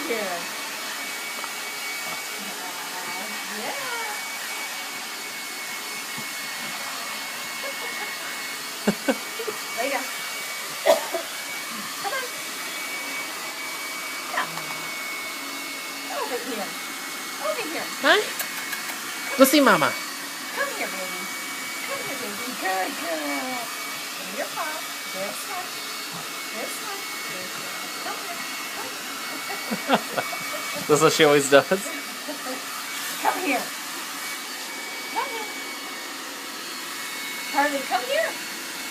here. Yeah. Lay down. Come on. Yeah. Over here. Over here. Hi. Go see Mama. Come here, baby. Come here, baby. Good girl. Give me your paw. This one. This one. This one. Come here. That's what she always does. Come here. Come here. Harley, come here.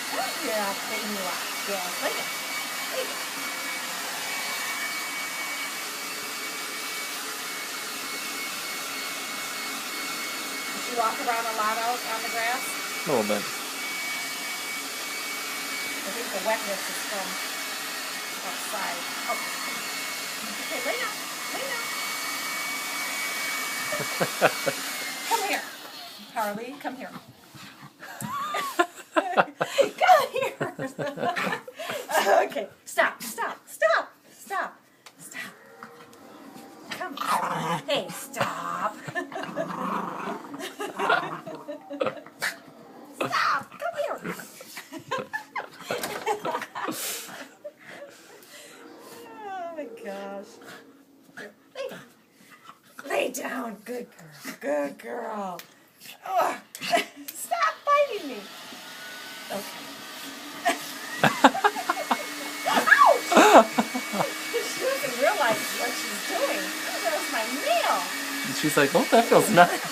Come here. I'll straighten you out. Yeah, lay down. Lay down. Does she walk around a lot out on the grass? A little bit. I think the wetness is from outside. Okay. Okay, lay down. Lay down. Come here. Harley, come here. Come here. Okay, stop, stop, stop, stop, stop. Come here. Hey, stop. Stop, come here. Oh my gosh. Lay down. Lay down. Good girl. Good girl. Oh, stop biting me. Okay. Ouch! She doesn't realize what she's doing. Oh, that was my nail. And she's like, oh, that feels nice.